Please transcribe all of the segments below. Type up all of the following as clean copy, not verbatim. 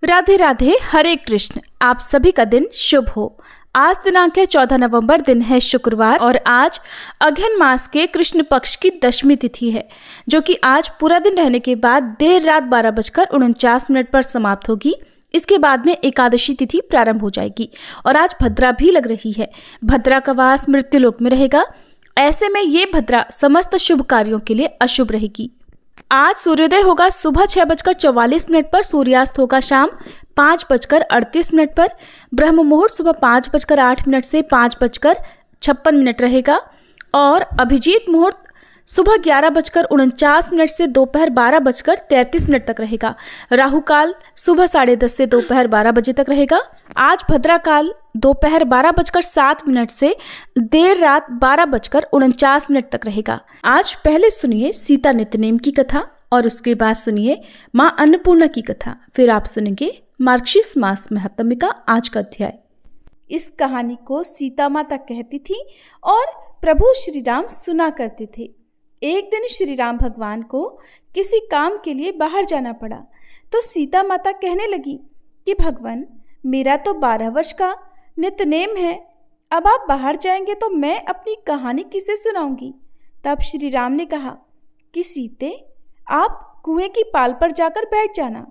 राधे राधे, हरे कृष्ण। आप सभी का दिन शुभ हो। आज दिनांक है 14 नवंबर, दिन है शुक्रवार और आज अघन मास के कृष्ण पक्ष की दशमी तिथि है, जो कि आज पूरा दिन रहने के बाद देर रात 12:49 पर समाप्त होगी। इसके बाद में एकादशी तिथि प्रारंभ हो जाएगी और आज भद्रा भी लग रही है। भद्रा का वास मृत्युलोक में रहेगा। ऐसे में ये भद्रा समस्त शुभ कार्यों के लिए अशुभ रहेगी। आज सूर्योदय होगा सुबह 6:44 पर, सूर्यास्त होगा शाम 5:38 पर। ब्रह्म मुहूर्त सुबह 5:08 से 5:56 रहेगा और अभिजीत मुहूर्त सुबह 11:49 से दोपहर 12:33 तक रहेगा। राहु काल सुबह 10:30 से दोपहर 12 बजे तक रहेगा। आज भद्रा काल दोपहर 12:07 से देर रात 12:49 तक रहेगा। आज पहले सुनिए सीता नित्यनेम की कथा और उसके बाद सुनिए माँ अन्नपूर्णा की कथा। फिर आप सुनेंगे मार्गशीर्ष मास महात्म्य का आज का अध्याय। इस कहानी को सीता माता कहती थी और प्रभु श्री राम सुना करते थे। एक दिन श्री राम भगवान को किसी काम के लिए बाहर जाना पड़ा, तो सीता माता कहने लगी कि भगवान, मेरा तो 12 वर्ष का नित्यनेम है, अब आप बाहर जाएंगे तो मैं अपनी कहानी किसे सुनाऊंगी। तब श्री राम ने कहा कि सीते, आप कुएं की पाल पर जाकर बैठ जाना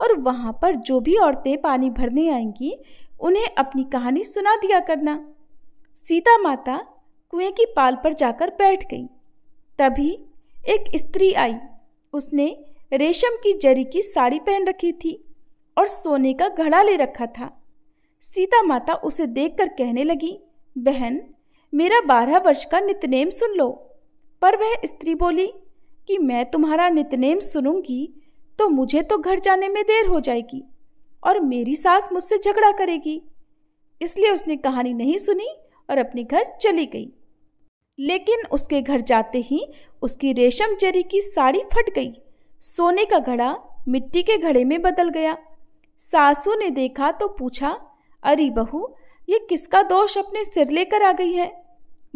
और वहां पर जो भी औरतें पानी भरने आएंगी उन्हें अपनी कहानी सुना दिया करना। सीता माता कुएं की पाल पर जाकर बैठ गई। तभी एक स्त्री आई। उसने रेशम की जरी की साड़ी पहन रखी थी और सोने का घड़ा ले रखा था। सीता माता उसे देखकर कहने लगी, बहन, मेरा 12 वर्ष का नित्यनेम सुन लो। पर वह स्त्री बोली कि मैं तुम्हारा नित्यनेम सुनूंगी तो मुझे तो घर जाने में देर हो जाएगी और मेरी सास मुझसे झगड़ा करेगी। इसलिए उसने कहानी नहीं सुनी और अपने घर चली गई। लेकिन उसके घर जाते ही उसकी रेशम जरी की साड़ी फट गई। सोने का घड़ा मिट्टी के घड़े में बदल गया। सासू ने देखा तो पूछा, अरे बहू, ये किसका दोष अपने सिर लेकर आ गई है।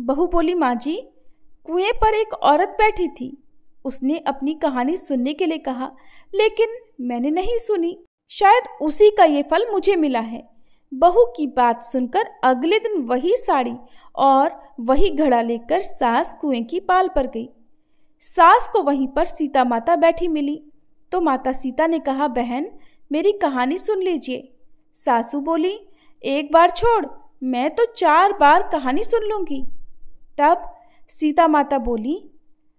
बहू बोली, माँ जी, कुएं पर एक औरत बैठी थी। उसने अपनी कहानी सुनने के लिए कहा, लेकिन मैंने नहीं सुनी। शायद उसी का ये फल मुझे मिला है। बहू की बात सुनकर अगले दिन वही साड़ी और वही घड़ा लेकर सास कुएं की पाल पर गई। सास को वहीं पर सीता माता बैठी मिली तो माता सीता ने कहा, बहन, मेरी कहानी सुन लीजिए। सासू बोली, एक बार छोड़, मैं तो 4 बार कहानी सुन लूंगी। तब सीता माता बोली,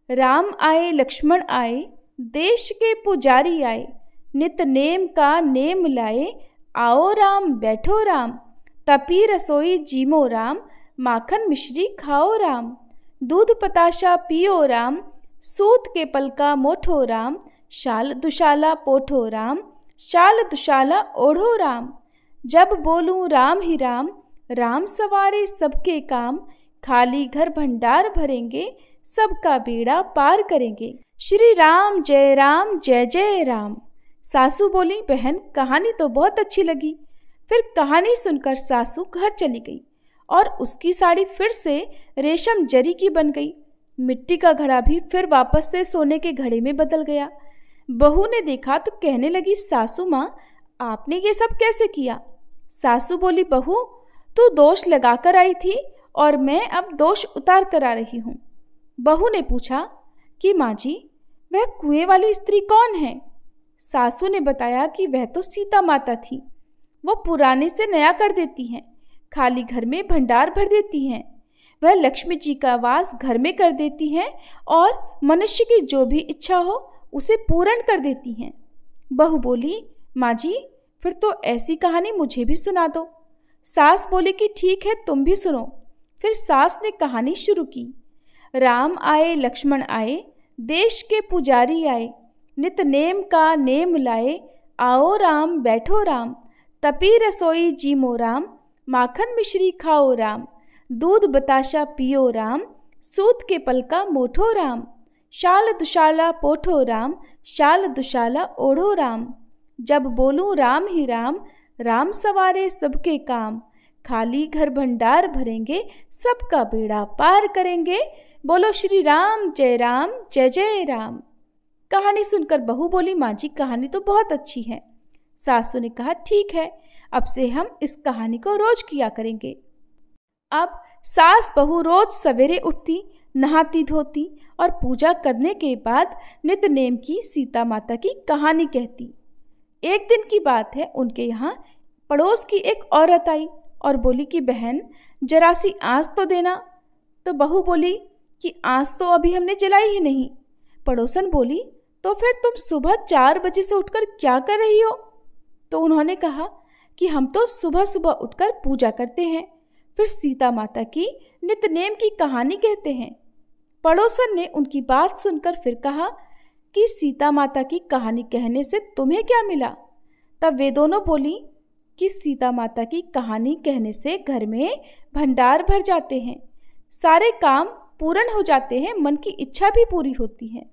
राम आए लक्ष्मण आए, देश के पुजारी आए, नित नेम का नेम लाए, आओ राम बैठो राम, तपी रसोई जीमो राम, माखन मिश्री खाओ राम, दूध पताशा पियो राम, सूत के पलका मोठो राम, शाल दुशाला पोठो राम, शाल दुशाला ओढ़ो राम, जब बोलूं राम ही राम, राम सवारे सबके काम, खाली घर भंडार भरेंगे, सबका बेड़ा पार करेंगे। श्री राम जय जय राम। सासू बोली, बहन, कहानी तो बहुत अच्छी लगी। फिर कहानी सुनकर सासू घर चली गई और उसकी साड़ी फिर से रेशम जरी की बन गई। मिट्टी का घड़ा भी फिर वापस से सोने के घड़े में बदल गया। बहू ने देखा तो कहने लगी, सासू माँ, आपने ये सब कैसे किया। सासू बोली, बहू, तू दोष लगा कर आई थी और मैं अब दोष उतार कर आ रही हूँ। बहू ने पूछा कि माँ जी, वह कुएं वाली स्त्री कौन है। सासू ने बताया कि वह तो सीता माता थी। वो पुराने से नया कर देती हैं, खाली घर में भंडार भर देती हैं। वह लक्ष्मी जी का वास घर में कर देती हैं और मनुष्य की जो भी इच्छा हो उसे पूर्ण कर देती हैं। बहू बोली, माँ जी, फिर तो ऐसी कहानी मुझे भी सुना दो। सास बोली कि ठीक है, तुम भी सुनो। फिर सास ने कहानी शुरू की। राम आए लक्ष्मण आए, देश के पुजारी आए, नित नेम का नेम लाए, आओ राम बैठो राम, तपी रसोई जीमो राम, माखन मिश्री खाओ राम, दूध बताशा पियो राम, सूत के पलका मोठो राम, शाल दुशाला पोठो राम, शाल दुशाला ओढ़ो राम, जब बोलूं राम ही राम, राम सवारे सबके काम, खाली घर भंडार भरेंगे, सबका बेड़ा पार करेंगे, बोलो श्री राम जय जय राम। कहानी सुनकर बहू बोली, माँ जी, कहानी तो बहुत अच्छी है। सासू ने कहा, ठीक है, अब से हम इस कहानी को रोज किया करेंगे। अब सास बहू रोज सवेरे उठती, नहाती धोती और पूजा करने के बाद नित्य-नेम की सीता माता की कहानी कहती। एक दिन की बात है, उनके यहाँ पड़ोस की एक औरत आई और बोली कि बहन, जरा सी आँच तो देना। तो बहू बोली कि आँच तो अभी हमने जलाई ही नहीं। पड़ोसन बोली, तो फिर तुम सुबह 4 बजे से उठकर क्या कर रही हो? तो उन्होंने कहा कि हम तो सुबह सुबह उठकर पूजा करते हैं, फिर सीता माता की नित्य-नेम की कहानी कहते हैं। पड़ोसन ने उनकी बात सुनकर फिर कहा कि सीता माता की कहानी कहने से तुम्हें क्या मिला? तब वे दोनों बोली कि सीता माता की कहानी कहने से घर में भंडार भर जाते हैं, सारे काम पूर्ण हो जाते हैं, मन की इच्छा भी पूरी होती है।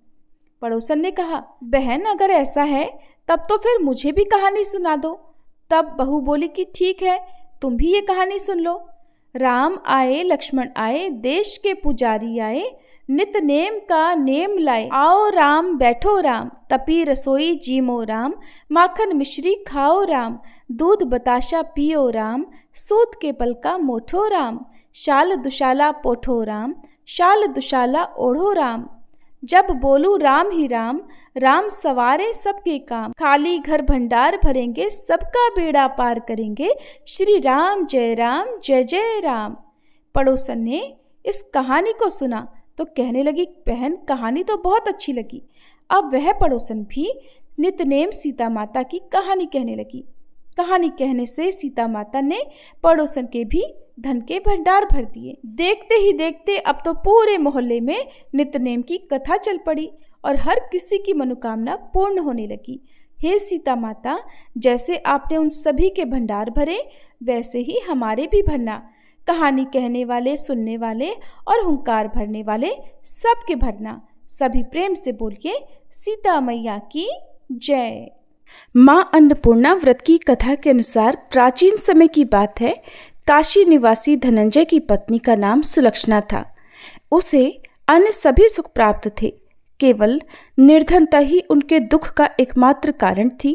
पड़ोसन ने कहा, बहन अगर ऐसा है तब तो फिर मुझे भी कहानी सुना दो। तब बहू बोली कि ठीक है, तुम भी ये कहानी सुन लो। राम आए लक्ष्मण आए, देश के पुजारी आए, नित नेम का नेम लाए। आओ राम बैठो राम, तपी रसोई जीमो राम, माखन मिश्री खाओ राम, दूध बताशा पियो राम, सूत के पल का मोठो राम, शाल दुशाला पोठो राम, शाल दुशाला ओढ़ो राम। जब बोलू राम ही राम, राम सवारे सबके काम, खाली घर भंडार भरेंगे, सबका बेड़ा पार करेंगे, श्री राम जय जय राम। पड़ोसन ने इस कहानी को सुना तो कहने लगी, बहन कहानी तो बहुत अच्छी लगी। अब वह पड़ोसन भी नित्य-नेम सीता माता की कहानी कहने लगी। कहानी कहने से सीता माता ने पड़ोसन के भी धन के भंडार भर दिए। देखते ही देखते अब तो पूरे मोहल्ले में नित्य-नेम की कथा चल पड़ी और हर किसी की मनोकामना पूर्ण होने लगी। हे सीता माता, जैसे आपने उन सभी के भंडार भरे, वैसे ही हमारे भी भरना। कहानी कहने वाले, सुनने वाले और हुंकार भरने वाले सबके भरना। सभी प्रेम से बोलिए, सीता मैया की जय। माँ अन्नपूर्णा व्रत की कथा के अनुसार प्राचीन समय की बात है। काशी निवासी धनंजय की पत्नी का नाम सुलक्षणा था। उसे अन्य सभी सुख प्राप्त थे, केवल निर्धनता ही उनके दुख का एकमात्र कारण थी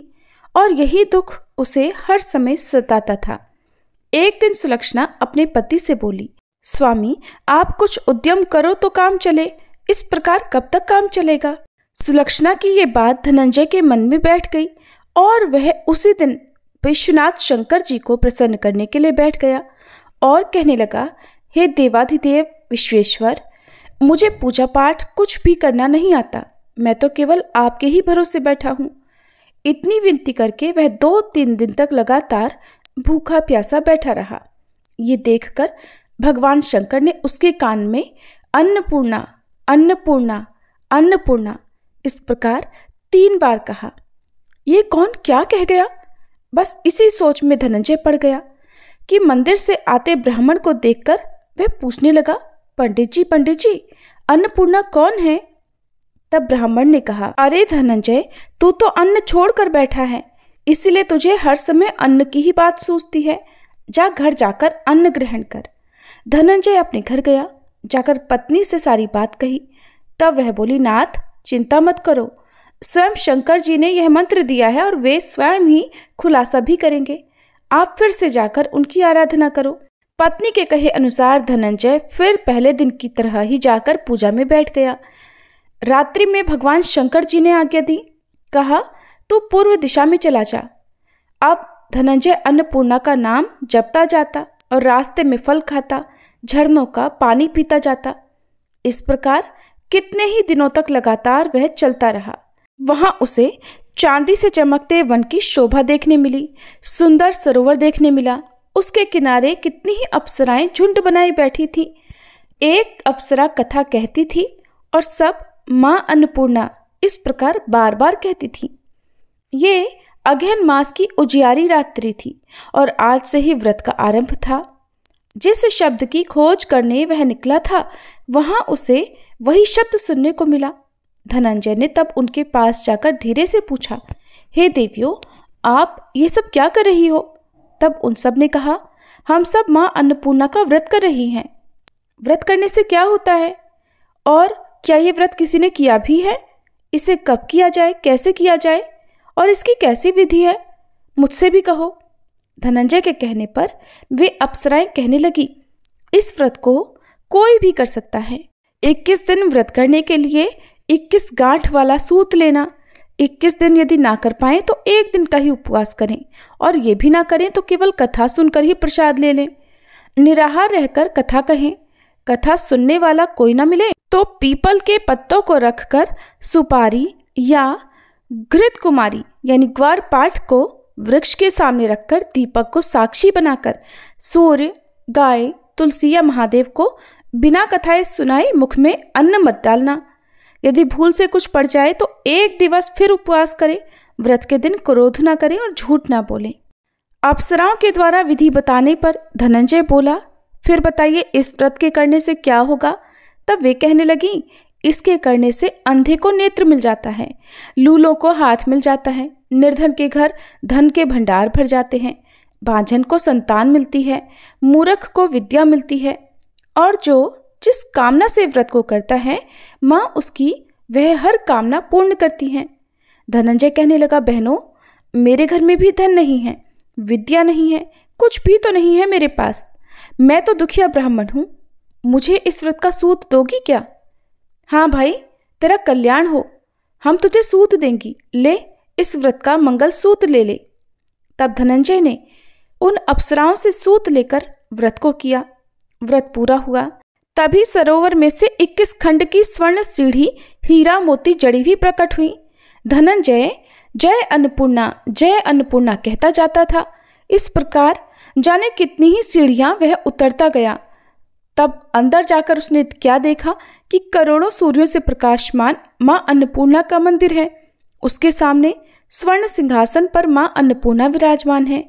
और यही दुख उसे हर समय सताता था। एक दिन सुलक्षणा अपने पति से बोली, स्वामी आप कुछ उद्यम करो तो काम चले, इस प्रकार कब तक काम चलेगा? सुलक्षणा की ये बात धनंजय के मन में बैठ गई और वह उसी दिन विश्वनाथ शंकर जी को प्रसन्न करने के लिए बैठ गया और कहने लगा, हे देवाधिदेव विश्वेश्वर, मुझे पूजा पाठ कुछ भी करना नहीं आता, मैं तो केवल आपके ही भरोसे बैठा हूँ। इतनी विनती करके वह 2-3 दिन तक लगातार भूखा प्यासा बैठा रहा। ये देखकर भगवान शंकर ने उसके कान में अन्नपूर्णा अन्नपूर्णा अन्नपूर्णा इस प्रकार 3 बार कहा। ये कौन क्या कह गया? बस इसी सोच में धनंजय पड़ गया कि मंदिर से आते ब्राह्मण को देखकर वह पूछने लगा, पंडित जी अन्नपूर्णा कौन है? तब ब्राह्मण ने कहा, अरे धनंजय, तू तो अन्न छोड़कर बैठा है, इसलिए तुझे हर समय अन्न की ही बात सूझती है। जा घर जाकर अन्न ग्रहण कर। धनंजय अपने घर गया, जाकर पत्नी से सारी बात कही। तब वह बोली, नाथ चिंता मत करो, स्वयं शंकर जी ने यह मंत्र दिया है और वे स्वयं ही खुलासा भी करेंगे। आप फिर से जाकर उनकी आराधना करो। पत्नी के कहे अनुसार धनंजय फिर पहले दिन की तरह ही जाकर पूजा में बैठ गया। रात्रि में भगवान शंकर जी ने आज्ञा दी, कहा तू पूर्व दिशा में चला जा। अब धनंजय अन्नपूर्णा का नाम जपता जाता और रास्ते में फल खाता, झरनों का पानी पीता जाता। इस प्रकार कितने ही दिनों तक लगातार वह चलता रहा। वहां उसे चांदी से चमकते वन की शोभा देखने मिली, सुंदर सरोवर देखने मिला। उसके किनारे कितनी ही अप्सराएं झुंड बनाई बैठी थी। एक अप्सरा कथा कहती थी और सब मां अन्नपूर्णा इस प्रकार बार बार कहती थी। ये अगहन मास की उजियारी रात्रि थी और आज से ही व्रत का आरंभ था। जिस शब्द की खोज करने वह निकला था, वहां उसे वही शब्द सुनने को मिला। धनंजय ने तब उनके पास जाकर धीरे से पूछा, हे देवियों, आप ये सब क्या कर रही हो? तब उन सब ने कहा, हम सब मां अन्नपूर्णा का व्रत कर रही हैं। व्रत करने से क्या होता है और क्या ये व्रत किसी ने किया भी है? इसे कब किया जाए, कैसे किया जाए और इसकी कैसी विधि है? मुझसे भी कहो। धनंजय के कहने पर वे अप्सराएं कहने लगी, इस व्रत को कोई भी कर सकता है। 21 दिन व्रत करने के लिए 21 गांठ वाला सूत लेना। 21 दिन यदि ना कर पाए तो 1 दिन का ही उपवास करें, और ये भी ना करें तो केवल कथा सुनकर ही प्रसाद ले लें। निराहार रहकर कथा कहें। कथा सुनने वाला कोई ना मिले तो पीपल के पत्तों को रखकर सुपारी या घृत कुमारी यानी ग्वार पाठ को वृक्ष के सामने रखकर दीपक को साक्षी बनाकर सूर्य, गाय, तुलसी या महादेव को बिना कथाएं सुनाए मुख में अन्न मत डालना। यदि भूल से कुछ पड़ जाए तो 1 दिवस फिर उपवास करें। व्रत के दिन क्रोध ना करें और झूठ ना बोलें। अप्सराओं के द्वारा विधि बताने पर धनंजय बोला, फिर बताइए इस व्रत के करने से क्या होगा? तब वे कहने लगी, इसके करने से अंधे को नेत्र मिल जाता है, लूलों को हाथ मिल जाता है, निर्धन के घर धन के भंडार भर जाते हैं, बांझन को संतान मिलती है, मूर्ख को विद्या मिलती है, और जो जिस कामना से व्रत को करता है माँ उसकी वह हर कामना पूर्ण करती है। धनंजय कहने लगा, बहनों, मेरे घर में भी धन नहीं है, विद्या नहीं है, कुछ भी तो नहीं है मेरे पास। मैं तो दुखिया ब्राह्मण हूँ। मुझे इस व्रत का सूत दोगी क्या? हाँ भाई, तेरा कल्याण हो, हम तुझे सूत देंगी, ले इस व्रत का मंगल सूत ले ले। तब धनंजय ने उन अप्सराओं से सूत लेकर व्रत को किया। व्रत पूरा हुआ। तभी सरोवर में से 21 खंड की स्वर्ण सीढ़ी हीरा मोती जड़ी हुई प्रकट हुई। धनंजय जय अन्नपूर्णा कहता जाता था। इस प्रकार जाने कितनी ही सीढ़ियां वह उतरता गया। तब अंदर जाकर उसने क्या देखा कि करोड़ों सूर्यों से प्रकाशमान मां अन्नपूर्णा का मंदिर है। उसके सामने स्वर्ण सिंहासन पर मां अन्नपूर्णा विराजमान है।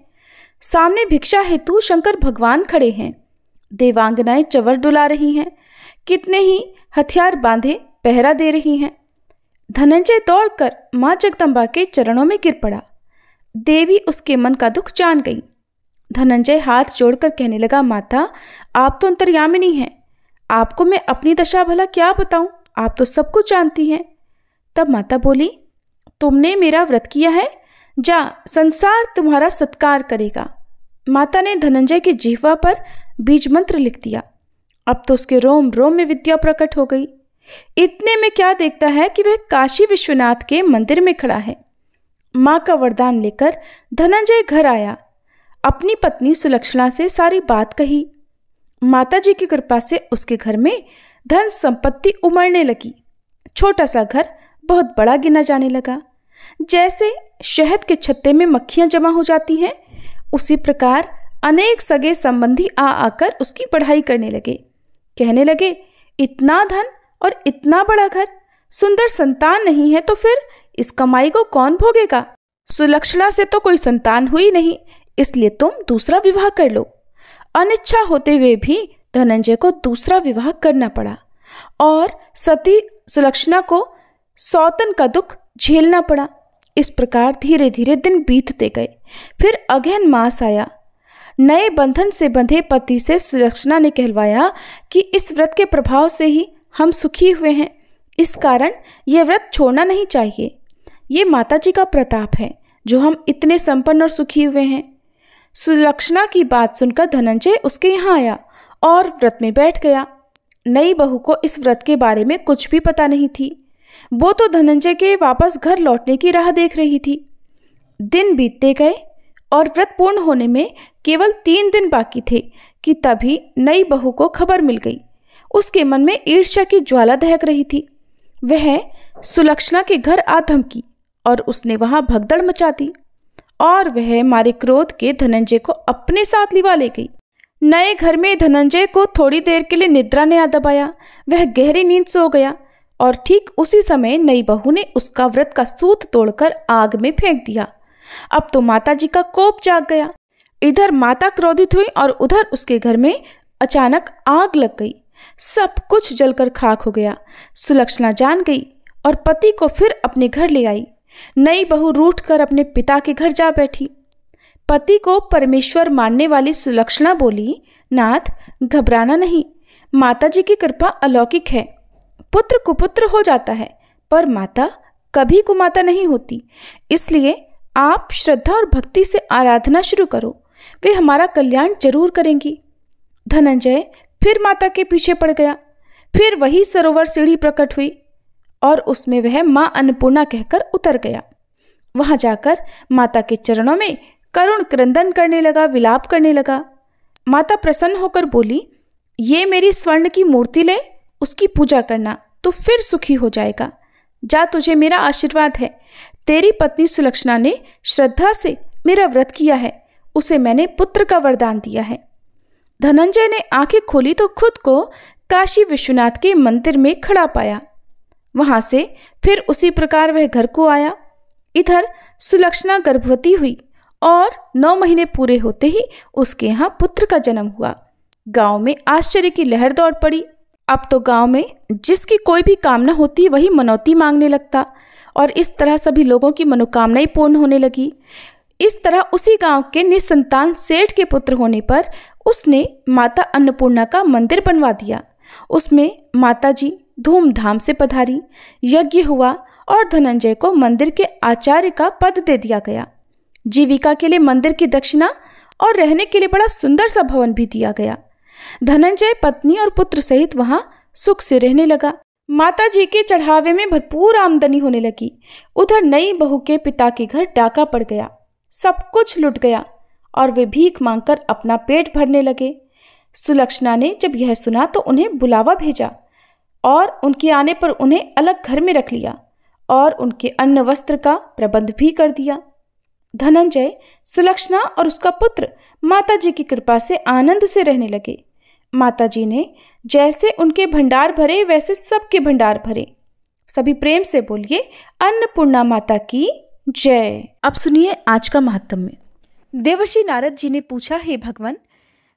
सामने भिक्षा हेतु शंकर भगवान खड़े हैं। देवांगनाएं चवर डुला रही हैं। कितने ही हथियार बांधे पहरा दे रही हैं। धनंजय दौड़कर मां जगदम्बा के चरणों में गिर पड़ा। देवी उसके मन का दुख जान गई। धनंजय हाथ जोड़कर कहने लगा, माता, आप तो अंतर्यामिनी हैं, आपको मैं अपनी दशा भला क्या बताऊं, आप तो सब कुछ जानती हैं। तब माता बोली, तुमने मेरा व्रत किया है, जा संसार तुम्हारा सत्कार करेगा। माता ने धनंजय की जिह्वा पर बीज मंत्र लिख दिया। अब तो उसके रोम रोम में विद्या प्रकट हो गई। इतने में क्या देखता है कि वह काशी विश्वनाथ के मंदिर में खड़ा है। मां का वरदान लेकर धनंजय घर आया। अपनी पत्नी सुलक्षणा से सारी बात कही। माताजी की कृपा से उसके घर में धन संपत्ति उमड़ने लगी। छोटा सा घर बहुत बड़ा गिना जाने लगा। जैसे शहद के छत्ते में मक्खियां जमा हो जाती हैं, उसी प्रकार अनेक सगे संबंधी आ आकर उसकी पढ़ाई करने लगे। कहने लगे, इतना धन और इतना बड़ा घर, सुंदर संतान नहीं है तो फिर इस कमाई को कौन भोगेगा? सुलक्षणा से तो कोई संतान हुई नहीं, इसलिए तुम दूसरा विवाह कर लो। अनिच्छा होते हुए भी धनंजय को दूसरा विवाह करना पड़ा और सती सुलक्षणा को सौतन का दुख झेलना पड़ा। इस प्रकार धीरे धीरे दिन बीतते गए। फिर अगहन मास आया। नए बंधन से बंधे पति से सुलक्षणा ने कहलवाया कि इस व्रत के प्रभाव से ही हम सुखी हुए हैं, इस कारण यह व्रत छोड़ना नहीं चाहिए। ये माताजी का प्रताप है जो हम इतने संपन्न और सुखी हुए हैं। सुलक्षणा की बात सुनकर धनंजय उसके यहाँ आया और व्रत में बैठ गया। नई बहू को इस व्रत के बारे में कुछ भी पता नहीं थी। वो तो धनंजय के वापस घर लौटने की राह देख रही थी। दिन बीतते गए और व्रत पूर्ण होने में केवल 3 दिन बाकी थे कि तभी नई बहू को खबर मिल गई। उसके मन में ईर्ष्या की ज्वाला दहक रही थी। वह सुलक्षणा के घर आ धमकी और उसने वहां भगदड़ मचा दी और वह मारे क्रोध के धनंजय को अपने साथ लिवा ले गई। नए घर में धनंजय को थोड़ी देर के लिए निद्रा ने आ दबाया। वह गहरी नींद सो गया और ठीक उसी समय नई बहू ने उसका व्रत का सूत तोड़कर आग में फेंक दिया। अब तो माताजी का कोप जाग गया। इधर माता क्रोधित हुई और उधर उसके घर में अचानक आग लग गई। सब कुछ जलकर खाक हो गया। सुलक्षणा जान गई और पति को फिर अपने घर ले आई। नई बहू रूठकर अपने पिता के घर जा बैठी। पति को परमेश्वर मानने वाली सुलक्षणा बोली, नाथ, घबराना नहीं, माताजी की कृपा अलौकिक है। पुत्र कुपुत्र हो जाता है पर माता कभी कुमाता नहीं होती, इसलिए आप श्रद्धा और भक्ति से आराधना शुरू करो, वे हमारा कल्याण जरूर करेंगी। धनंजय फिर माता के पीछे पड़ गया। फिर वही सरोवर सीढ़ी प्रकट हुई और उसमें वह माँ अन्नपूर्णा कहकर उतर गया। वहां जाकर माता के चरणों में करुण क्रंदन करने लगा, विलाप करने लगा। माता प्रसन्न होकर बोली, ये मेरी स्वर्ण की मूर्ति ले, उसकी पूजा करना तो फिर सुखी हो जाएगा। जा, तुझे मेरा आशीर्वाद है। तेरी पत्नी सुलक्षणा ने श्रद्धा से मेरा व्रत किया है, उसे मैंने पुत्र का वरदान दिया है। धनंजय ने आंखें खोली तो खुद को काशी विश्वनाथ के मंदिर में खड़ा पाया। वहां से फिर उसी प्रकार वह घर को आया। इधर सुलक्षणा गर्भवती हुई और 9 महीने पूरे होते ही उसके यहाँ पुत्र का जन्म हुआ। गांव में आश्चर्य की लहर दौड़ पड़ी। अब तो गांव में जिसकी कोई भी कामना होती वही मनौती मांगने लगता और इस तरह सभी लोगों की मनोकामनाएं पूर्ण होने लगी। इस तरह उसी गांव के निसंतान सेठ के पुत्र होने पर उसने माता अन्नपूर्णा का मंदिर बनवा दिया। उसमें माता जी धूमधाम से पधारी, यज्ञ हुआ और धनंजय को मंदिर के आचार्य का पद दे दिया गया। जीविका के लिए मंदिर की दक्षिणा और रहने के लिए बड़ा सुंदर सा भवन भी दिया गया। धनंजय पत्नी और पुत्र सहित वहां सुख से रहने लगा। माता जी के चढ़ावे में भरपूर आमदनी होने लगी। उधर नई बहू के पिता के घर डाका पड़ गया, सब कुछ लुट गया और वे भीख मांगकर अपना पेट भरने लगे। सुलक्षणा ने जब यह सुना तो उन्हें बुलावा भेजा और उनके आने पर उन्हें अलग घर में रख लिया और उनके अन्न वस्त्र का प्रबंध भी कर दिया। धनंजय, सुलक्षणा और उसका पुत्र माता जी की कृपा से आनंद से रहने लगे। माता जी ने जैसे उनके भंडार भरे वैसे सबके भंडार भरे। सभी प्रेम से बोलिए, अन्नपूर्णा माता की जय। अब सुनिए आज का महात्म्य। देवर्षि नारद जी ने पूछा, हे भगवान,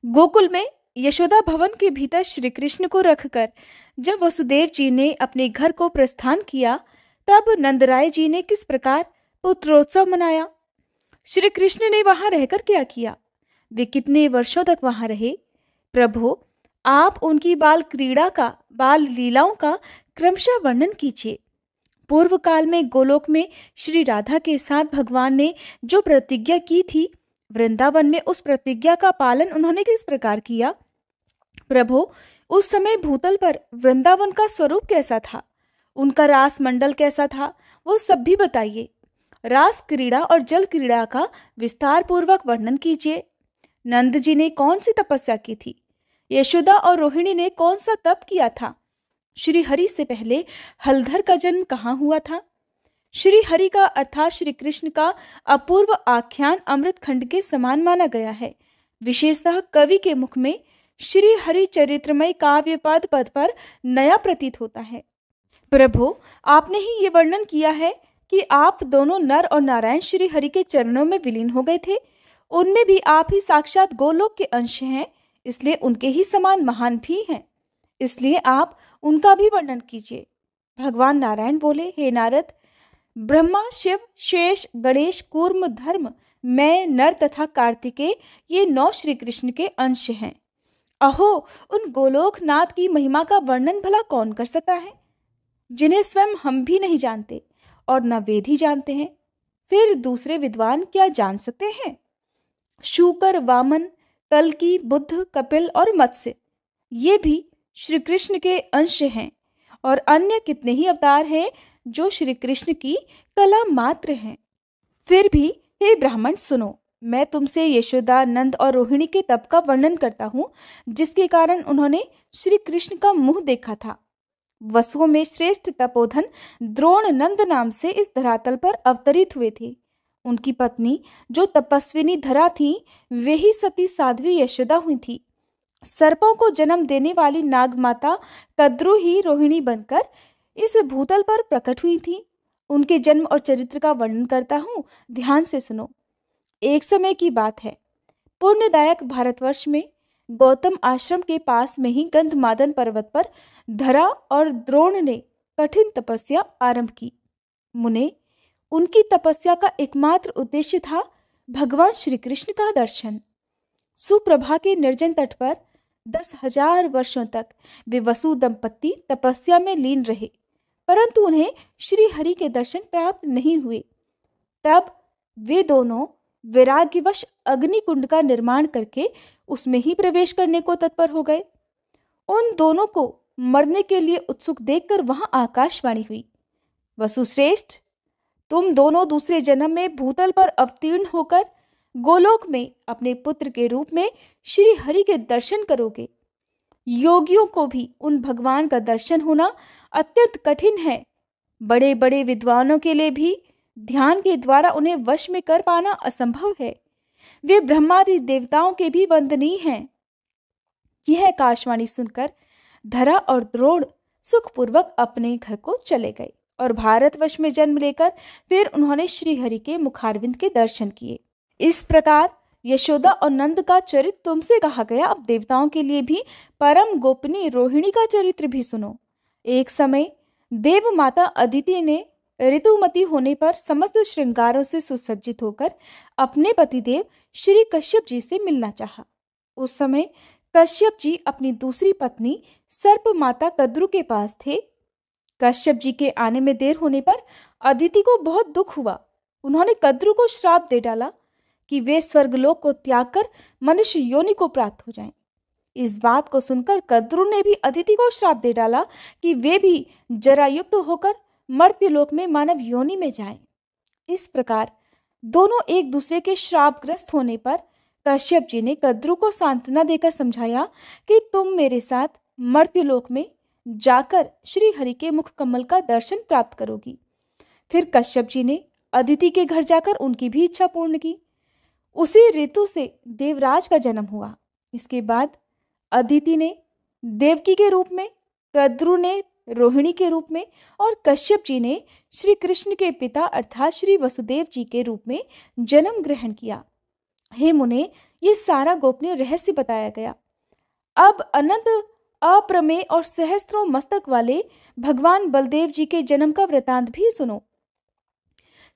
गोकुल में यशोदा भवन के भीतर श्री कृष्ण को रखकर जब वसुदेव जी ने अपने घर को प्रस्थान किया तब नंदराय जी ने किस प्रकार पुत्रोत्सव मनाया? श्री कृष्ण ने वहां रहकर क्या किया? वे कितने वर्षों तक वहां रहे? प्रभु, आप उनकी बाल क्रीड़ा का, बाल लीलाओं का क्रमशः वर्णन कीजिए। पूर्व काल में गोलोक में श्री राधा के साथ भगवान ने जो प्रतिज्ञा की थी, वृंदावन में उस प्रतिज्ञा का पालन उन्होंने किस प्रकार किया? प्रभु, उस समय भूतल पर वृंदावन का स्वरूप कैसा था? उनका रास मंडल कैसा था? वो सब भी बताइए। रास क्रीड़ा और जल क्रीड़ा का विस्तार पूर्वक वर्णन कीजिए। नंद जी ने कौन सी तपस्या की थी? यशोदा और रोहिणी ने कौन सा तप किया था? श्री हरि से पहले हलधर का जन्म कहाँ हुआ था? श्री हरि का अर्थात श्री कृष्ण का अपूर्व आख्यान अमृत खंड के समान माना गया है। विशेषतः कवि के मुख में श्री हरि चरित्रमय काव्य पद पद पर नया प्रतीत होता है। प्रभु, आपने ही ये वर्णन किया है कि आप दोनों नर और नारायण श्री हरि के चरणों में विलीन हो गए थे। उनमें भी आप ही साक्षात गोलोक के अंश हैं, इसलिए उनके ही समान महान भी हैं। इसलिए आप उनका भी वर्णन कीजिए। भगवान नारायण बोले, हे नारद, ब्रह्मा, शिव, शेष, गणेश, कूर्म, धर्म, मैं, नर तथा कार्तिकेय ये 9 श्री कृष्ण के अंश हैं। अहो, उन गोलोकनाथ की महिमा का वर्णन भला कौन कर सकता है, जिन्हें स्वयं हम भी नहीं जानते और न वेद ही जानते हैं। फिर दूसरे विद्वान क्या जान सकते हैं? शूकर, वामन, कल्की, बुद्ध, कपिल और मत्स्य ये भी श्री कृष्ण के अंश हैं और अन्य कितने ही अवतार हैं जो श्री कृष्ण की कला मात्र हैं। फिर भी हे ब्राह्मण सुनो, मैं तुमसे यशोदा, नंद और रोहिणी के तप का वर्णन करता हूँ, जिसके कारण उन्होंने श्री कृष्ण का मुंह देखा था। वसुओं में श्रेष्ठ तपोधन द्रोण नंद नाम से इस धरातल पर अवतरित हुए थे। उनकी पत्नी जो तपस्विनी धरा थी, वे ही सती साध्वी यशोदा हुई थी। सर्पों को जन्म देने वाली नाग माता कद्रु ही रोहिणी बनकर इस भूतल पर प्रकट हुई थी। उनके जन्म और चरित्र का वर्णन करता हूँ, ध्यान से सुनो। एक समय की बात है, पुण्यदायक भारतवर्ष में गौतम आश्रम के पास में ही गंधमादन पर्वत पर धरा और द्रोण ने कठिन तपस्या आरंभ की। मुने, उनकी तपस्या का एकमात्र उद्देश्य था भगवान श्री कृष्ण का दर्शन। सुप्रभा के निर्जन तट पर 10,000 वर्षों तक वे वसु दंपत्ति तपस्या में लीन रहे, परंतु उन्हें श्री हरि के दर्शन प्राप्त नहीं हुए। तब वे दोनों वैराग्यवश अग्निकुंड का निर्माण करके उसमें ही प्रवेश करने को तत्पर हो गए। उन दोनों को मरने के लिए उत्सुक देखकर वहां आकाशवाणी हुई, वसुश्रेष्ठ, तुम दोनों दूसरे जन्म में भूतल पर अवतीर्ण होकर गोलोक में अपने पुत्र के रूप में श्री हरि के दर्शन करोगे। योगियों को भी उन भगवान का दर्शन होना अत्यंत कठिन है। बड़े बड़े विद्वानों के लिए भी ध्यान के द्वारा उन्हें वश में कर पाना असंभव है। वे ब्रह्मादि देवताओं के भी वंदनीय हैं। यह आकाशवाणी सुनकर धरा और द्रोण सुखपूर्वक अपने घर को चले गए और भारतवर्ष में जन्म लेकर फिर उन्होंने श्री हरि के मुखारविंद के दर्शन किए। इस प्रकार यशोदा और नंद का चरित्र तुमसे कहा गया। अब देवताओं के लिए भी परम गोपनीय रोहिणी का चरित्र भी सुनो। एक समय देव माता अदिति ने ऋतुमती होने पर समस्त श्रृंगारों से सुसज्जित होकर अपने पतिदेव श्री कश्यप जी से मिलना चाहा। उस समय कश्यप जी अपनी दूसरी पत्नी सर्प माता कद्रु के पास थे। कश्यप जी के आने में देर होने पर अदिति को बहुत दुख हुआ। उन्होंने कद्रु को श्राप दे डाला कि वे स्वर्गलोक को त्याग कर मनुष्य योनि को प्राप्त हो जाएं। इस बात को सुनकर कद्रु ने भी अदिति को श्राप दे डाला कि वे भी जरायुक्त होकर मर्त्यलोक में मानव योनि में जाएं। इस प्रकार दोनों एक दूसरे के श्रापग्रस्त होने पर कश्यप जी ने कद्रु को सांत्वना देकर समझाया कि तुम मेरे साथ मर्त्यलोक में जाकर श्री हरि के मुख कमल का दर्शन प्राप्त करोगी। फिर कश्यप जी ने अदिति के घर जाकर उनकी भी इच्छा पूर्ण की। उसी ऋतु से देवराज का जन्म हुआ। इसके बाद अदिति ने देवकी के रूप में, कद्रु ने रोहिणी के रूप में और कश्यप जी ने श्री कृष्ण के पिता अर्थात श्री वसुदेव जी के रूप में जन्म ग्रहण किया। हे मुने, ये सारा गोपनीय रहस्य बताया गया। अब अनंत अप्रमेय और सहस्त्रों मस्तक वाले भगवान बलदेव जी के जन्म का वृतांत भी सुनो।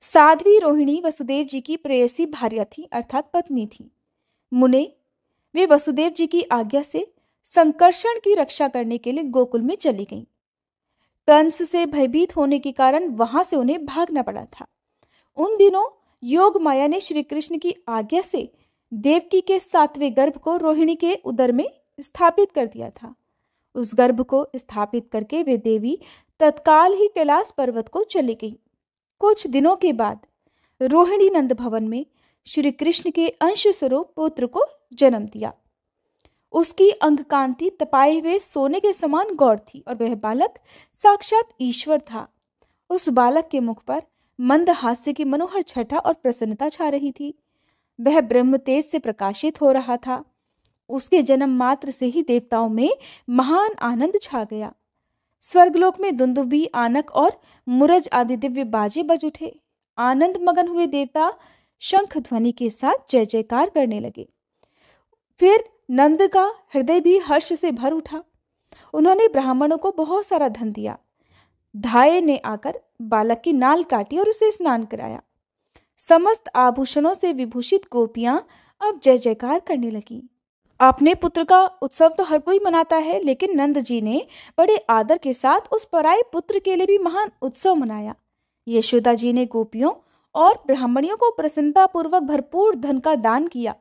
साध्वी रोहिणी वसुदेव जी की प्रेयसी भार्या थी अर्थात पत्नी थी। मुने, वे वसुदेव जी की आज्ञा से संकर्षण की रक्षा करने के लिए गोकुल में चली गईं। कंस से भयभीत होने के कारण वहां से उन्हें भागना पड़ा था। उन दिनों योग माया ने श्री कृष्ण की आज्ञा से देवकी के 7वें गर्भ को रोहिणी के उदर में स्थापित कर दिया था। उस गर्भ को स्थापित करके वे देवी तत्काल ही कैलाश पर्वत को चली गई। कुछ दिनों के बाद रोहिणी नंद भवन में श्री कृष्ण के अंश स्वरूप पुत्र को जन्म दिया। उसकी अंगकांति तपाए हुए सोने के समान गौर थी और वह बालक साक्षात ईश्वर था। उस बालक के मुख पर मंद हास्य की मनोहर छटा और प्रसन्नता छा रही थी। वह ब्रह्म तेज से प्रकाशित हो रहा था। उसके जन्म मात्र से ही देवताओं में महान आनंद छा गया। स्वर्गलोक में दुंदुभी, आनक और मुरज आदि दिव्य बाजे बज उठे। आनंद मगन हुए देवता शंख ध्वनि के साथ जय जयकार करने लगे। फिर नंद का हृदय भी हर्ष से भर उठा। उन्होंने ब्राह्मणों को बहुत सारा धन दिया। धाये ने आकर बालक की नाल काटी और उसे स्नान कराया। समस्त आभूषणों से विभूषित गोपियां अब जय जयकार करने लगी। अपने पुत्र का उत्सव तो हर कोई मनाता है, लेकिन नंद जी ने बड़े आदर के साथ उस पराये पुत्र के लिए भी महान उत्सव मनाया। यशोदा जी ने गोपियों और ब्राह्मणियों को प्रसन्नता पूर्वक भरपूर धन का दान किया।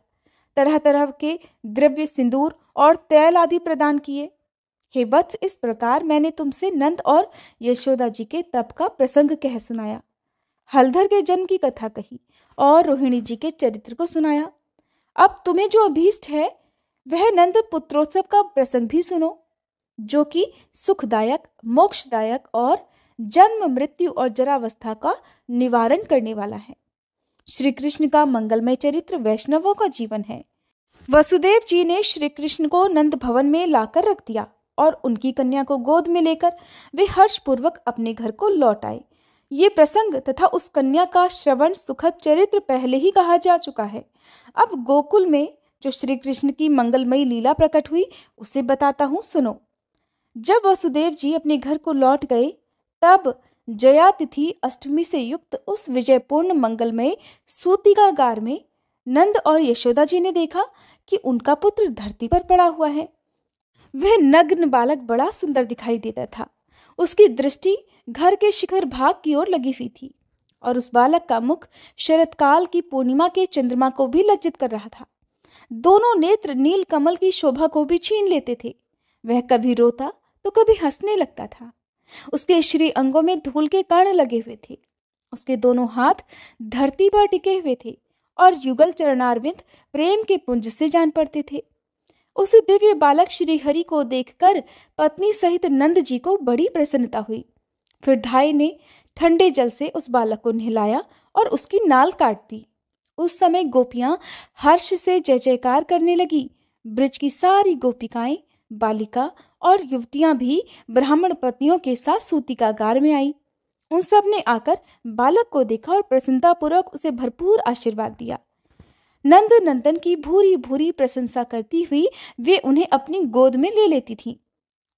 तरह तरह के द्रव्य, सिंदूर और तैल आदि प्रदान किए। हे वत्स, इस प्रकार मैंने तुमसे नंद और यशोदा जी के तप का प्रसंग कह सुनाया। हलधर के जन्म की कथा कही और रोहिणी जी के चरित्र को सुनाया। अब तुम्हें जो अभीष्ट है वह नंद पुत्रोत्सव का प्रसंग भी सुनो, जो कि सुखदायक, मोक्षदायक और जन्म, मृत्यु और जरावस्था का निवारण करने वाला है। श्री कृष्ण का मंगलमय चरित्र वैष्णवों का जीवन है। वसुदेव जी ने श्री कृष्ण को नंद भवन में लाकर रख दिया और उनकी कन्या को गोद में लेकर वे हर्षपूर्वक अपने घर को लौट आए। ये प्रसंग तथा उस कन्या का श्रवण सुखद चरित्र पहले ही कहा जा चुका है। अब गोकुल में जो श्री कृष्ण की मंगलमयी लीला प्रकट हुई उसे बताता हूँ, सुनो। जब वसुदेव जी अपने घर को लौट गए तब जया तिथि अष्टमी से युक्त उस विजयपूर्ण मंगलमय सूतिकागार में नंद और यशोदा जी ने देखा कि उनका पुत्र धरती पर पड़ा हुआ है। वह नग्न बालक बड़ा सुंदर दिखाई देता था। उसकी दृष्टि घर के शिखर भाग की ओर लगी हुई थी और उस बालक का मुख शरतकाल की पूर्णिमा के चंद्रमा को भी लज्जित कर रहा था। दोनों नेत्र नील कमल की शोभा को भी छीन लेते थे। वह कभी रोता तो कभी हंसने लगता था। उसके श्री अंगों में धूल के कण लगे हुए थे। उसके दोनों हाथ धरती पर टिके हुए थे और युगल चरणारविंद प्रेम के पुंज से जान पड़ते थे। उस दिव्य बालक श्री हरि को देखकर पत्नी सहित नंद जी को बड़ी प्रसन्नता हुई। फिर धाई ने ठंडे जल से उस बालक को नहलाया और उसकी नाल काट दी। उस समय गोपियां हर्ष से जय जयकार करने लगी। ब्रज की सारी गोपिकाएं, बालिका और युवतियां भी ब्राह्मण पत्नियों के साथ सूतिकागार में आई। उन सब ने आकर बालक को देखा और प्रसन्नतापूर्वक उसे भरपूर आशीर्वाद दिया। नंद नंदन की भूरी भूरी प्रशंसा करती हुई वे उन्हें अपनी गोद में ले लेती थीं।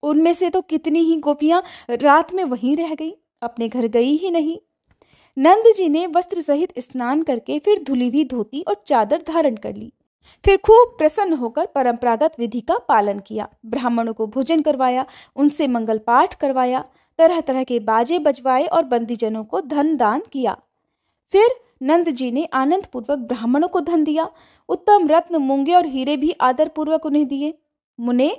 उनमें से तो कितनी ही गोपियां रात में वहीं रह गई, अपने घर गई ही नहीं। नंद जी ने वस्त्र सहित स्नान करके फिर धुली हुई धोती और चादर धारण कर ली। फिर खूब प्रसन्न होकर परंपरागत विधि का पालन किया। ब्राह्मणों को भोजन करवाया, उनसे मंगल पाठ करवाया, तरह तरह के बाजे बजवाए और बंदीजनों को धन दान किया। फिर नंद जी ने आनंद पूर्वक ब्राह्मणों को धन दिया। उत्तम रत्न, मूंगे और हीरे भी आदर पूर्वक उन्हें दिए। मुने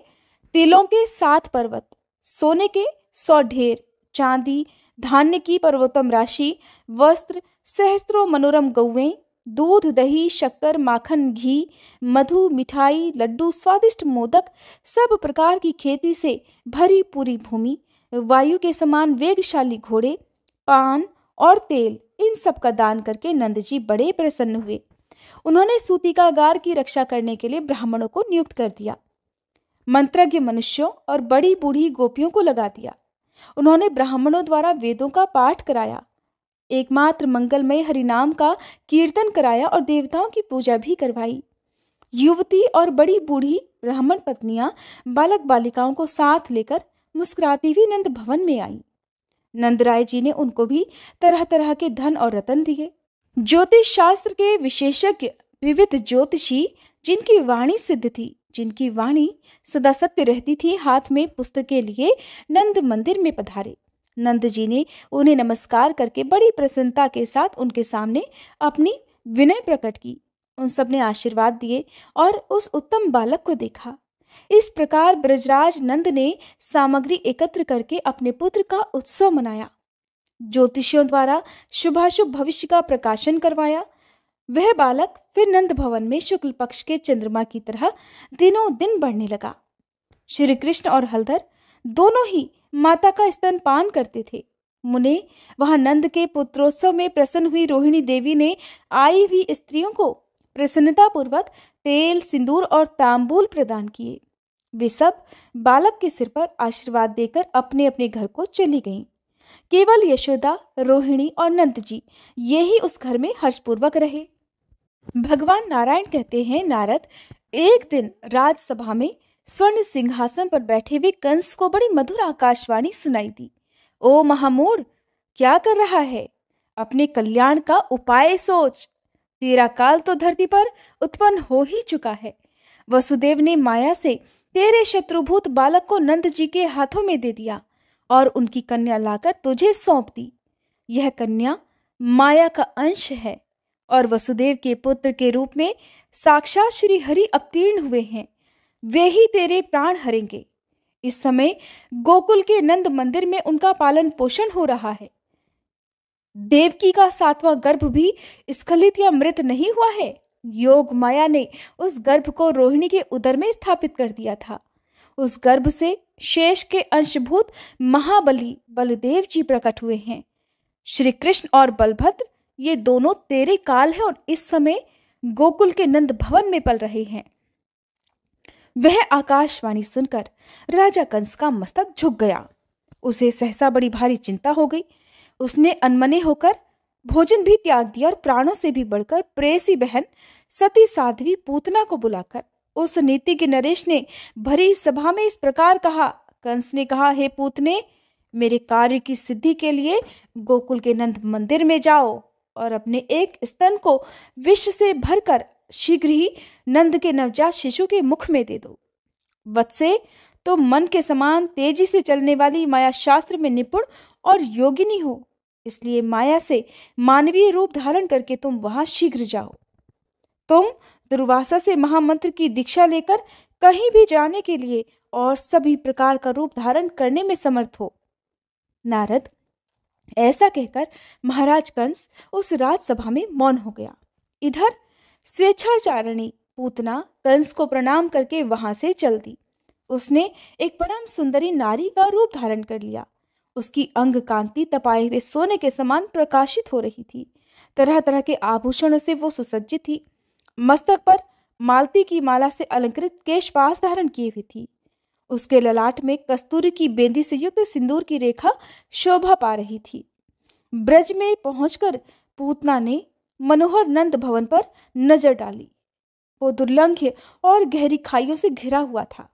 तिलों के 7 पर्वत, सोने के 100 ढेर, चांदी, धान्य की पर्वतम राशि, वस्त्र, सहस्त्रों मनोरम गौवें, दूध, दही, शक्कर, माखन, घी, मधु, मिठाई, लड्डू, स्वादिष्ट मोदक, सब प्रकार की खेती से भरी पूरी भूमि, वायु के समान वेगशाली घोड़े, पान और तेल, इन सब का दान करके नंद जी बड़े प्रसन्न हुए। उन्होंने सूतिकागार की रक्षा करने के लिए ब्राह्मणों को नियुक्त कर दिया। मंत्रज्ञ मनुष्यों और बड़ी बूढ़ी गोपियों को लगा दिया। उन्होंने ब्राह्मणों द्वारा वेदों का पाठ कराया, एकमात्र मंगलमय हरिनाम का कीर्तन कराया और देवताओं की पूजा भी करवाई। युवती और बड़ी बूढ़ी ब्राह्मण पत्नियां बालक बालिकाओं को साथ लेकर मुस्कुराती हुई नंद भवन में आई। नंदराय जी ने उनको भी तरह तरह के धन और रतन दिए। ज्योतिष शास्त्र के विशेषज्ञ, विविध ज्योतिषी, जिनकी वाणी सिद्ध थी, जिनकी वाणी सदा सत्य रहती थी, हाथ में पुस्तकें लिए नंद मंदिर में पधारे। नंद जी ने उन्हें नमस्कार करके बड़ी प्रसन्नता के साथ उनके सामने अपनी विनय प्रकट की। उन सब ने आशीर्वाद दिए और उस उत्तम बालक को देखा। इस प्रकार ब्रजराज नंद ने सामग्री एकत्र करके अपने पुत्र का उत्सव मनाया। ज्योतिषियों द्वारा शुभाशुभ भविष्य का प्रकाशन करवाया। वह बालक फिर नंद भवन में शुक्ल पक्ष के चंद्रमा की तरह दिनों दिन बढ़ने लगा। श्री कृष्ण और हलधर दोनों ही माता का स्तनपान करते थे। मुने, वहां नंद के पुत्रोत्सव में प्रसन्न हुई रोहिणी देवी ने आई हुई स्त्रियों को प्रसन्नता पूर्वक तेल, सिंदूर और तांबूल प्रदान किए। वे सब बालक के सिर पर आशीर्वाद देकर अपने अपने घर को चली गईं। केवल यशोदा, रोहिणी और नंद जी यही उस घर में हर्षपूर्वक रहे। भगवान नारायण कहते हैं, नारद, एक दिन राजसभा में स्वर्ण सिंहासन पर बैठे हुए कंस को बड़ी मधुर आकाशवाणी सुनाई दी। ओ महामूढ़, क्या कर रहा है? अपने कल्याण का उपाय सोच। तेरा काल तो धरती पर उत्पन्न हो ही चुका है। वसुदेव ने माया से तेरे शत्रुभूत बालक को नंद जी के हाथों में दे दिया और उनकी कन्या लाकर तुझे सौंप दी। यह कन्या माया का अंश है और वसुदेव के पुत्र के रूप में साक्षात श्री हरि अवतीर्ण हुए हैं। वे ही तेरे प्राण हरेंगे। इस समय गोकुल के नंद मंदिर में उनका पालन पोषण हो रहा है। देवकी का 7वां गर्भ भी स्खलित या मृत नहीं हुआ है। योग माया ने उस गर्भ को रोहिणी के उदर में स्थापित कर दिया था। उस गर्भ से शेष के अंशभूत महाबली बलदेव जी प्रकट हुए हैं। श्री कृष्ण और बलभद्र ये दोनों तेरे काल है और इस समय गोकुल के नंद भवन में पल रहे हैं। वह आकाशवाणी सुनकर राजा कंस का मस्तक झुक गया। उसे सहसा बड़ी भारी चिंता हो गई। उसने अनमने होकर भोजन भी त्याग दिया और प्राणों से भी बढ़कर प्रेयसी बहन सती साध्वी पूतना को बुलाकर उस नीतिज्ञ नरेश ने भरी सभा में इस प्रकार कहा। कंस ने कहा, हे पूतने, मेरे कार्य की सिद्धि के लिए गोकुल के नंद मंदिर में जाओ और अपने एक स्तन को विष से भरकर शीघ्र ही नंद के नवजात शिशु के मुख में दे दो। वत्से, तो मन के समान तेजी से चलने वाली माया शास्त्र में निपुण और योगिनी हो। इसलिए माया से मानवीय रूप धारण करके तुम वहां शीघ्र जाओ। तुम दुर्वासा से महामंत्र की दीक्षा लेकर कहीं भी जाने के लिए और सभी प्रकार का रूप धारण करने में समर्थ हो। नारद ऐसा कहकर महाराज कंस उस राजसभा में मौन हो गया। इधर स्वेच्छाचारिणी पूतना कंस को प्रणाम करके वहां से चल दी। उसने एक परम सुंदरी नारी का रूप धारण कर लिया। उसकी अंग कांति तपाए हुए सोने के समान प्रकाशित हो रही थी। तरह तरह के आभूषणों से वो सुसज्जित थी। मस्तक पर मालती की माला से अलंकृत केशपाश धारण किए हुई थी। उसके ललाट में कस्तूरी की बेंदी से युक्त सिंदूर की रेखा शोभा पा रही थी। ब्रज में पहुंचकर पूतना ने मनोहर नंद भवन पर नजर डाली। वो दुर्लंघ्य और गहरी खाइयों से घिरा हुआ था।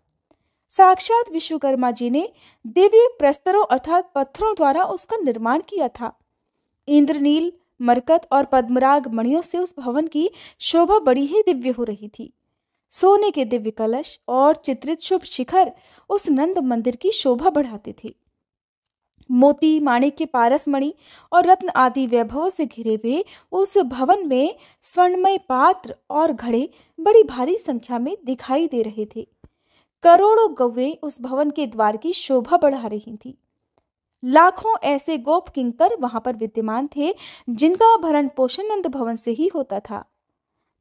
साक्षात विश्वकर्मा जी ने दिव्य प्रस्तरों अर्थात पत्थरों द्वारा उसका निर्माण किया था। इंद्रनील, मरकत और पद्मराग मणियों से उस भवन की शोभा बड़ी ही दिव्य हो रही थी। सोने के दिव्य कलश और चित्रित शुभ शिखर उस नंद मंदिर की शोभा बढ़ाते थे। मोती, माणिक्य, पारस मणि और रत्न आदि वैभवों से घिरे हुए उस भवन में स्वर्णमय पात्र और घड़े बड़ी भारी संख्या में दिखाई दे रहे थे। करोड़ों गौवें उस भवन के द्वार की शोभा बढ़ा रही थी। लाखों ऐसे गोप किंकर वहां पर विद्यमान थे जिनका भरण पोषण नंद भवन से ही होता था।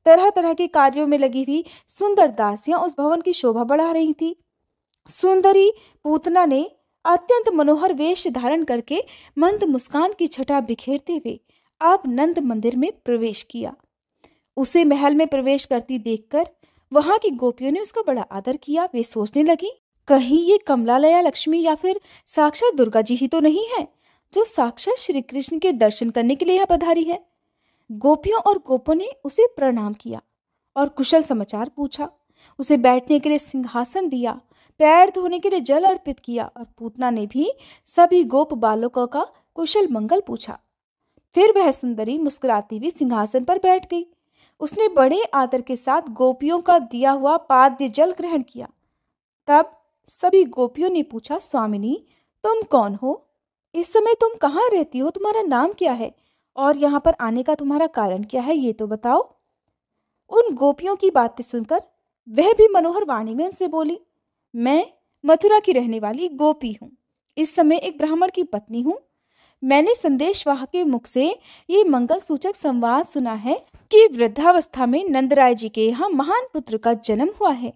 तरह तरह के कार्यों में लगी हुई सुंदर दासियां उस भवन की शोभा बढ़ा रही थी। सुंदरी पूतना ने अत्यंत मनोहर वेश धारण करके मंद मुस्कान की छटा बिखेरते हुए अब नंद मंदिर में प्रवेश किया। उसे महल में प्रवेश करती देखकर वहां की गोपियों ने उसका बड़ा आदर किया। वे सोचने लगी, कहीं ये कमलालया लक्ष्मी या फिर साक्षात दुर्गा जी ही तो नहीं है जो साक्षात श्री कृष्ण के दर्शन करने के लिए यहाँ पधारी है। गोपियों और गोपों ने उसे प्रणाम किया और कुशल समाचार पूछा। उसे बैठने के लिए सिंहासन दिया, पैर धोने के लिए जल अर्पित किया और पूतना ने भी सभी गोप बालकों का कुशल मंगल पूछा। फिर वह सुंदरी मुस्कुराती हुई सिंहासन पर बैठ गई। उसने बड़े आदर के साथ गोपियों का दिया हुआ पाद्य जल ग्रहण किया। तब सभी गोपियों ने पूछा, स्वामिनी तुम कौन हो? इस समय तुम कहाँ रहती हो? तुम्हारा नाम क्या है और यहाँ पर आने का तुम्हारा कारण क्या है, ये तो बताओ। उन गोपियों की बातें सुनकर वह भी मनोहर वाणी में उनसे बोली, मैं मथुरा की रहने वाली गोपी हूँ। इस समय एक ब्राह्मण की पत्नी हूँ। मैंने संदेशवाह के मुख से ये मंगल सूचक संवाद सुना है कि वृद्धावस्था में नंदराय जी के यहाँ महान पुत्र का जन्म हुआ है।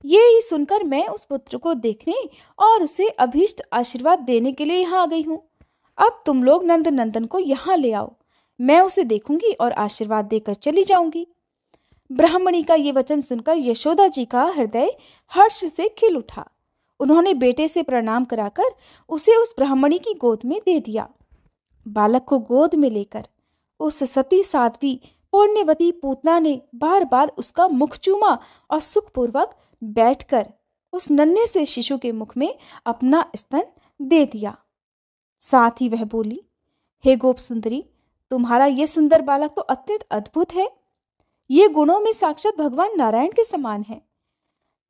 ये ही सुनकर मैं उस पुत्र को देखने और उसे अभीष्ट आशीर्वाद देने के लिए यहाँ आ गई हूँ। अब तुम लोग नंद नंदन को यहाँ ले आओ, मैं उसे देखूंगी और आशीर्वाद देकर चली जाऊंगी। ब्राह्मणी का ये वचन सुनकर यशोदा जी का हृदय हर्ष से खिल उठा। उन्होंने बेटे से प्रणाम कराकर उसे उस ब्राह्मणी की गोद में दे दिया। बालक को गोद में लेकर उस सती साध्वी पुण्यवती पूतना ने बार बार उसका मुख चूमा और सुखपूर्वक बैठकर उस नन्हे से शिशु के मुख में अपना स्तन दे दिया। साथ ही वह बोली, हे गोप सुंदरी, तुम्हारा ये सुंदर बालक तो अत्यंत अद्भुत है। ये गुणों में साक्षात भगवान नारायण के समान है।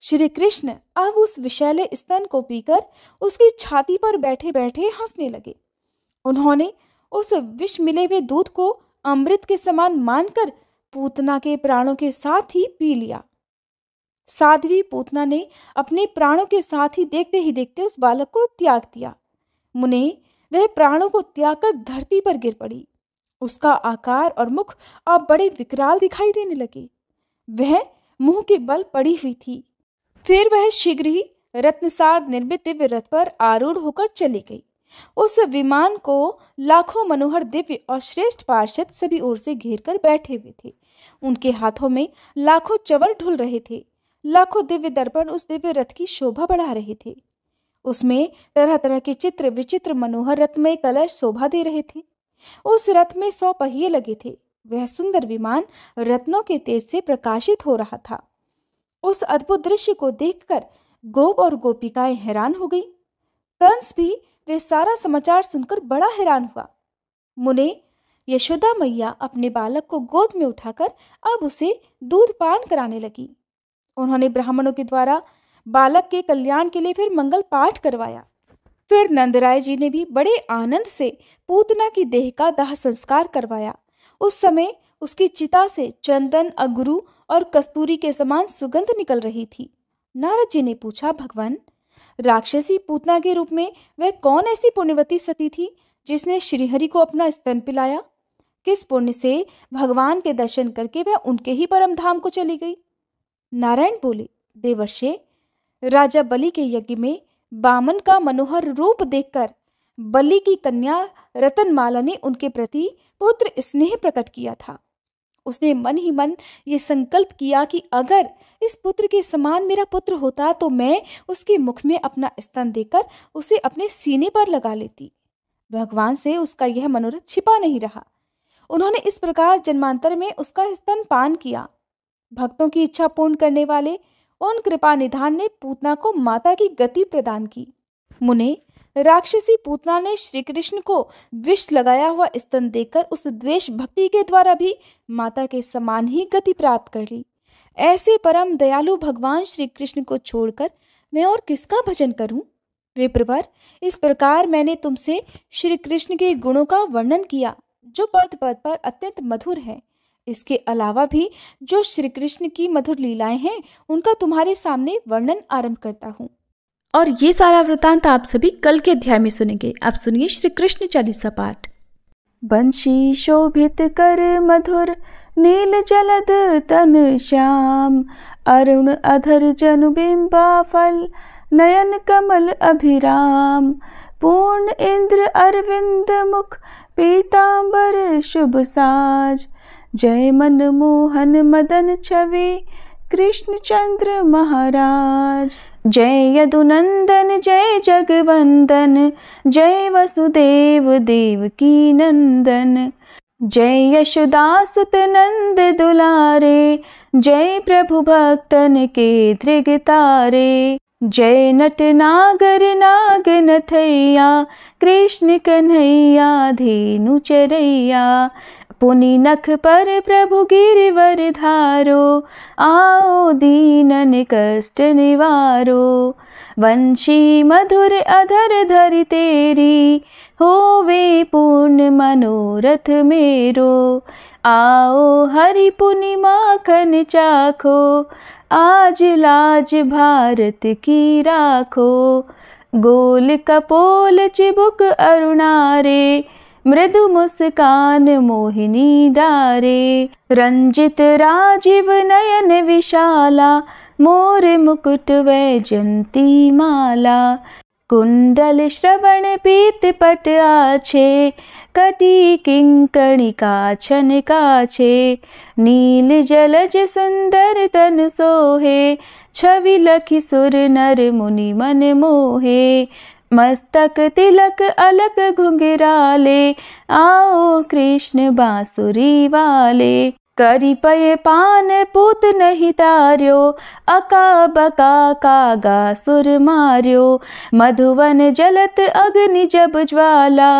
श्री कृष्ण अब उस विषैले स्तन को पीकर उसकी छाती पर बैठे बैठे हंसने लगे। उन्होंने उस विष मिले हुए दूध को अमृत के समान मानकर पूतना के प्राणों के साथ ही पी लिया। साध्वी पूतना ने अपने प्राणों के साथ ही देखते उस बालक को त्याग दिया। मुने वह प्राणों को त्याग कर धरती पर गिर पड़ी। उसका आकार और मुख अब बड़े विकराल दिखाई देने लगे। वह मुंह के बल पड़ी हुई थी। फिर वह शीघ्र ही रत्नसार निर्मित दिव्य रथ पर आरूढ़ होकर चली गई। उस विमान को लाखों मनोहर दिव्य और श्रेष्ठ पार्षद सभी ओर से घेर कर बैठे हुए थे। उनके हाथों में लाखों चवर ढुल रहे थे। लाखों दिव्य दर्पण उस दिव्य रथ की शोभा बढ़ा रहे थे। उसमें तरह तरह के चित्र विचित्र मनोहर रत्नमय कलश शोभा दे रहे थे। उस रथ में 100 पहिए लगे थे। वह सुंदर विमान रत्नों के तेज से प्रकाशित हो रहा था। उस अद्भुत दृश्य को देखकर गोप और गोपिकाएं हैरान हो गई। कंस भी वे सारा समाचार सुनकर बड़ा हैरान हुआ। मुने यशोदा मैया अपने बालक को गोद में उठाकर अब उसे दूध पान कराने लगी। उन्होंने ब्राह्मणों के द्वारा बालक के कल्याण के लिए फिर मंगल पाठ करवाया। फिर नंदराय जी ने भी बड़े आनंद से पूतना की देह का दाह संस्कार करवाया। उस समय उसकी चिता से चंदन, अगरू और कस्तूरी के समान सुगंध निकल रही थी। नारद जी ने पूछा, भगवान, राक्षसी पूतना के रूप में वह कौन ऐसी पुण्यवती सती थी जिसने श्रीहरि को अपना स्तन पिलाया? किस पुण्य से भगवान के दर्शन करके वह उनके ही परम धाम को चली गई? नारायण बोले, देवर्षे, राजा बलि के यज्ञ में बामन का मनोहर रूप देखकर बलि की कन्या रतनमाला ने उनके प्रति पुत्र स्नेह प्रकट किया था। उसने मन ही मन ये संकल्प किया कि अगर इस पुत्र के समान मेरा पुत्र होता तो मैं उसके मुख में अपना स्तन देकर उसे अपने सीने पर लगा लेती। भगवान से उसका यह मनोरथ छिपा नहीं रहा। उन्होंने इस प्रकार जन्मांतर में उसका स्तन पान किया। भक्तों की इच्छा पूर्ण करने वाले उन कृपा निधान ने पूतना को माता की गति प्रदान की। मुने, राक्षसी पूतना ने श्री कृष्ण को विष लगाया हुआ स्तन देकर उस द्वेष भक्ति के द्वारा भी माता के समान ही गति प्राप्त कर ली। ऐसे परम दयालु भगवान श्री कृष्ण को छोड़कर मैं और किसका भजन करूं? विप्रवर, इस प्रकार मैंने तुमसे श्री कृष्ण के गुणों का वर्णन किया जो पद पद पर अत्यंत मधुर है। इसके अलावा भी जो श्री कृष्ण की मधुर लीलाएं हैं उनका तुम्हारे सामने वर्णन आरंभ करता हूँ। और ये सारा वृतांत आप सभी कल के अध्याय में सुनेंगे। आप सुनिए श्री कृष्ण चालीसा पाठ। बंशी शोभित कर मधुर, नील जलद तन श्याम, अरुण अधर जनु बिंबा फल, नयन कमल अभिराम, पूर्ण इंद्र अरविंद मुख, पीतांबर शुभ साज, जय मन मोहन मदन छवि, कृष्ण चंद्र महाराज। जय यदुनंदन जय जगवंदन, जय वसुदेव देवकी नंदन, जय यशोदासुत नंद दुलारे, जय प्रभु भक्तन के धृगतारे, जय नट नागर नाग नथैया, कृष्ण कन्हैया धेनु चरैया, पुनि नख पर प्रभु गिरिवर धारो, आओ दीनन कष्ट निवारो, वंशी मधुर अधर धरि तेरी, होवे पूर्ण मनोरथ मेरो, आओ हरि पुनि माखन चाखो, आज लाज भारत की राखो, गोल कपोल चिबुक अरुणारे, मृदु मुस्कान मोहिनी डारे, रंजित राजीव नयन विशाला, मोर मुकुट वैजंती माला, कुंडल श्रवण पीत पट आछे, कटी किंकणी काछन काछे, नील जलज सुंदर तन सोहे, छवि लखि सुर नर मुनि मन मोहे, मस्तक तिलक अलक घुंघराले, आओ कृष्ण बांसुरी वाले, करी पय पान पूत नहीं तार्यो, अका बका कागा सुर मार्यो, मधुवन जलत अग्नि जब ज्वाला,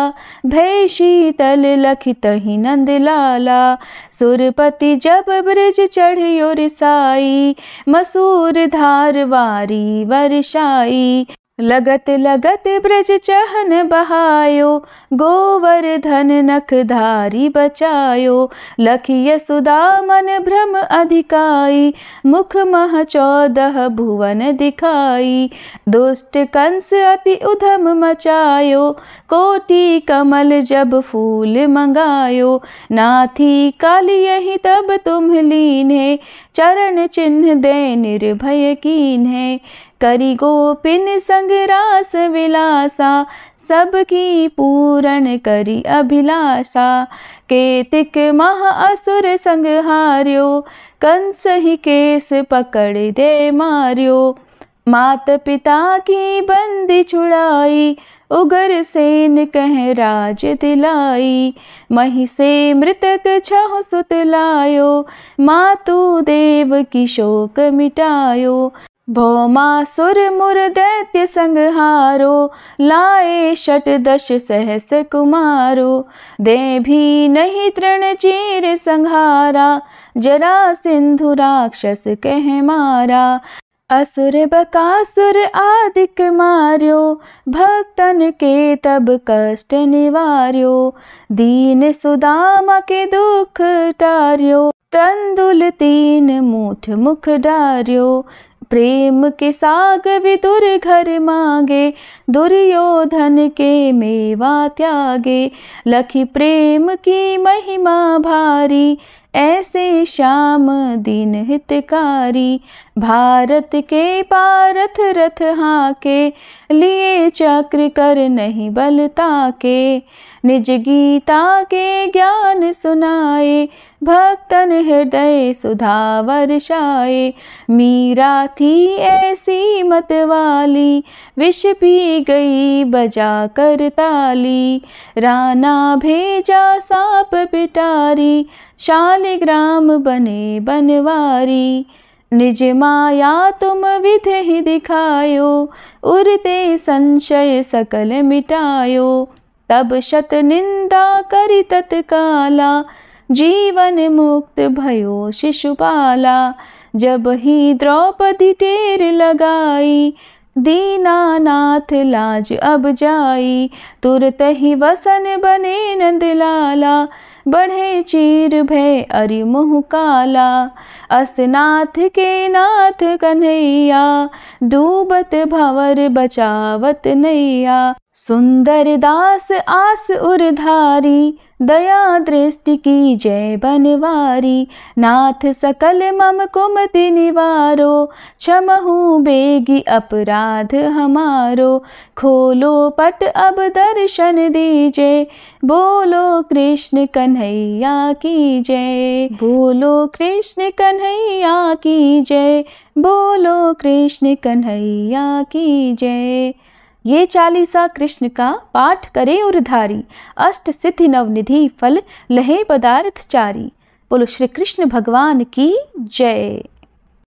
भय शीतल लखित ही नंद लाला, सुरपति जब ब्रज चढ़ियो रिसाई, मसूर धार वारी वर्षाई, लगत लगत ब्रज चहन बहायो, गोवर्धन नख धारी बचायो, लखिय सुदा मन भ्रम अधिकाई, मुख मह 14 भुवन दिखाई, दुष्ट कंस अति उधम मचायो, कोटि कमल जब फूल मंगायो, नाथी काली यही तब तुम लीन्हे, चरण चिन्ह दे निर्भय कीन्हे, करी गोपिन संग रास विलासा, सबकी पूरण करी अभिलाषा, केतिक मह असुर संग हार्यो, कंस ही केस पकड़ दे मार्यो, मात पिता की बंदी छुड़ाई, उगर सेन कह राज दिलाई, मही से मृतक 6 सुत लायो, मातु देव की शोक मिटायो, भौमासुर मुर दैत्य संहारो, लाए 18 सहस कुमारो, दे भी नहीं तृण चीर संहारा, जरा सिंधु राक्षस कह मारा, असुर बकासुर आदिक मार्यो, भक्तन के तब कष्ट निवार्यो। दीन सुदामा के दुख टार्यो, तंदुल 3 मूठ मुख डार्यो। प्रेम के साग विदुर घर मांगे, दुर्योधन के मेवा त्यागे। लखी प्रेम की महिमा भारी, ऐसे श्याम दीन हितकारी। भारत के पारथ रथ हाके, लिए चक्र कर नहीं बल ताके। निज गीता के ज्ञान सुनाए, भक्तन हृदय सुधा वर्षाए। मीरा थी ऐसी मत वाली, विष पी गई बजा कर ताली। राना भेजा सांप पिटारी, शालिग्राम बने बनवारी। निज माया तुम विधि ही दिखायो, उरते संशय सकल मिटायो। तब शत निंदा करी तत्काला, जीवन मुक्त भयो शिशुपाला। जब ही द्रौपदी टेर लगाई, दीनानाथ लाज अब जाई। तुरत ही वसन बने नंदलाला, बढ़े चीर भय अरि मुँह काला। असनाथ के नाथ कन्हैया, डूबत भंवर बचावत नैया। सुंदर दास आस उरधारी, दया दृष्टि की जय बनवारी। नाथ सकल मम कुमति निवारो, क्षमहु बेगी अपराध हमारो। खोलो पट अब दर्शन दीजे, बोलो कृष्ण कन्हैया की जय। बोलो कृष्ण कन्हैया की जय, बोलो कृष्ण कन्हैया की जय। ये चालीसा कृष्ण का पाठ करे उरधारी, अष्ट सिद्धि नवनिधि फल लहे पदार्थ चारी। बोलो श्री कृष्ण भगवान की जय।